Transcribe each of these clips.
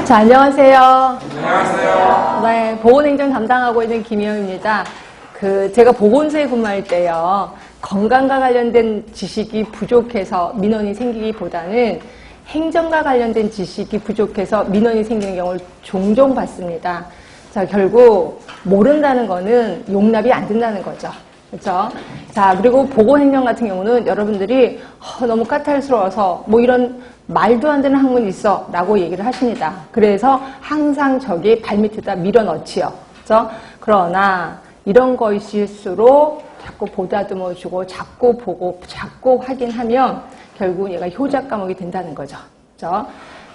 자, 안녕하세요. 안녕하세요. 네, 보건행정 담당하고 있는 김희영입니다. 제가 보건소에 근무할 때요, 건강과 관련된 지식이 부족해서 민원이 생기기보다는 행정과 관련된 지식이 부족해서 민원이 생기는 경우를 종종 봤습니다. 자, 결국 모른다는 거는 용납이 안 된다는 거죠. 그렇죠? 자, 그리고 보건행정 같은 경우는 여러분들이 너무 까탈스러워서 뭐 이런 말도 안 되는 학문이 있어 라고 얘기를 하십니다. 그래서 항상 저기 발밑에다 밀어넣지요. 그렇죠? 그러나 이런 것일수록 자꾸 보다듬어주고 자꾸 보고 자꾸 확인하면 결국 얘가 효자 과목이 된다는 거죠. 그렇죠?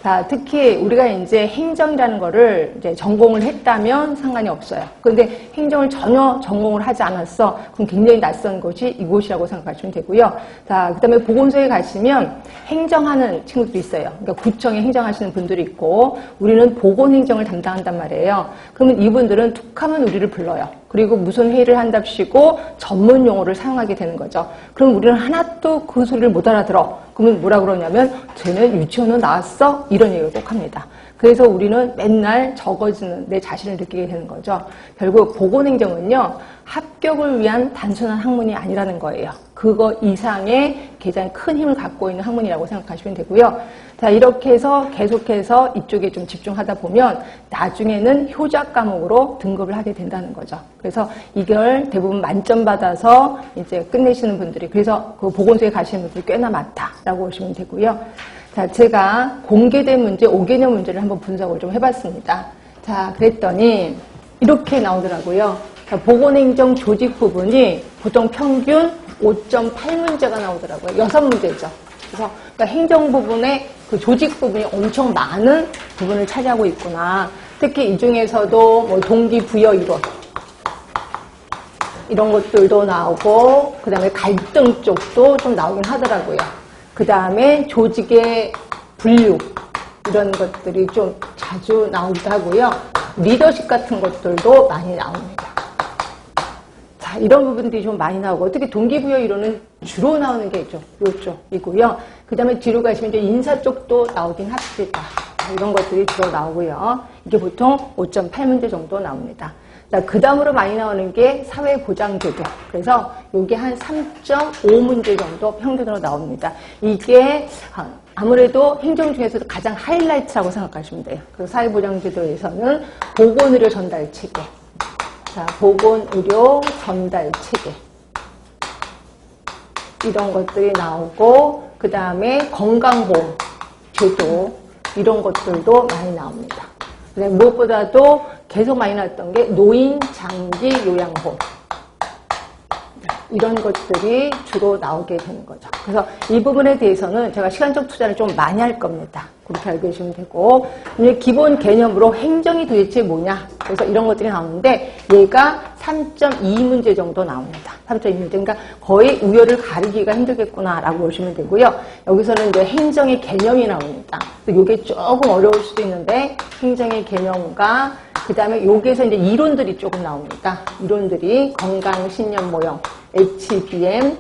자, 특히 우리가 이제 행정이라는 거를 이제 전공을 했다면 상관이 없어요. 그런데 행정을 전혀 전공을 하지 않았어. 그럼 굉장히 낯선 곳이 이곳이라고 생각하시면 되고요. 자, 그 다음에 보건소에 가시면 행정하는 친구들이 있어요. 그러니까 구청에 행정하시는 분들이 있고, 우리는 보건행정을 담당한단 말이에요. 그러면 이분들은 툭하면 우리를 불러요. 그리고 무슨 회의를 한답시고 전문 용어를 사용하게 되는 거죠. 그럼 우리는 하나도 그 소리를 못 알아들어. 그러면 뭐라 그러냐면 쟤는 유치원은 나왔어? 이런 얘기를 꼭 합니다. 그래서 우리는 맨날 적어지는 내 자신을 느끼게 되는 거죠. 결국 보건행정은요, 합격을 위한 단순한 학문이 아니라는 거예요. 그거 이상의 가장 큰 힘을 갖고 있는 학문이라고 생각하시면 되고요. 자, 이렇게 해서 계속해서 이쪽에 좀 집중하다 보면 나중에는 효자 과목으로 등급을 하게 된다는 거죠. 그래서 이걸 대부분 만점 받아서 이제 끝내시는 분들이, 그래서 그 보건소에 가시는 분들이 꽤나 많다라고 보시면 되고요. 자, 제가 공개된 문제, 5개년 문제를 한번 분석을 좀 해봤습니다. 자, 그랬더니 이렇게 나오더라고요. 자, 보건행정 조직 부분이 보통 평균 5.8문제가 나오더라고요. 6문제죠. 그래서 그러니까 행정 부분에 그 조직 부분이 엄청 많은 부분을 차지하고 있구나. 특히 이 중에서도 뭐 동기부여 이론 이런 것들도 나오고, 그 다음에 갈등 쪽도 좀 나오긴 하더라고요. 그 다음에 조직의 분류 이런 것들이 좀 자주 나오기도 하고요. 리더십 같은 것들도 많이 나옵니다. 자, 이런 부분들이 좀 많이 나오고, 특히 동기부여 이론은 주로 나오는 게 있죠. 이쪽이고요. 그 다음에 뒤로 가시면 이제 인사 쪽도 나오긴 합니다. 이런 것들이 주로 나오고요. 이게 보통 5.8문제 정도 나옵니다. 그 다음으로 많이 나오는 게 사회보장제도. 그래서 이게 한 3.5문제 정도 평균으로 나옵니다. 이게 아무래도 행정 중에서도 가장 하이라이트라고 생각하시면 돼요. 그래서 사회보장제도에서는 보건의료 전달 체계. 자, 보건의료 전달 체계. 이런 것들이 나오고, 그 다음에 건강보험 제도. 이런 것들도 많이 나옵니다. 무엇보다도 계속 많이 나왔던 게 노인 장기 요양보험. 이런 것들이 주로 나오게 되는 거죠. 그래서 이 부분에 대해서는 제가 시간적 투자를 좀 많이 할 겁니다. 그렇게 알고 계시면 되고, 이제 기본 개념으로 행정이 도대체 뭐냐. 그래서 이런 것들이 나오는데, 얘가 3.2문제 정도 나옵니다. 3.2문제. 그러니까 거의 우열을 가리기가 힘들겠구나라고 보시면 되고요. 여기서는 이제 행정의 개념이 나옵니다. 이게 조금 어려울 수도 있는데, 행정의 개념과 그 다음에 여기에서 이제 이론들이 조금 나옵니다. 이론들이 건강 신념 모형, HBM,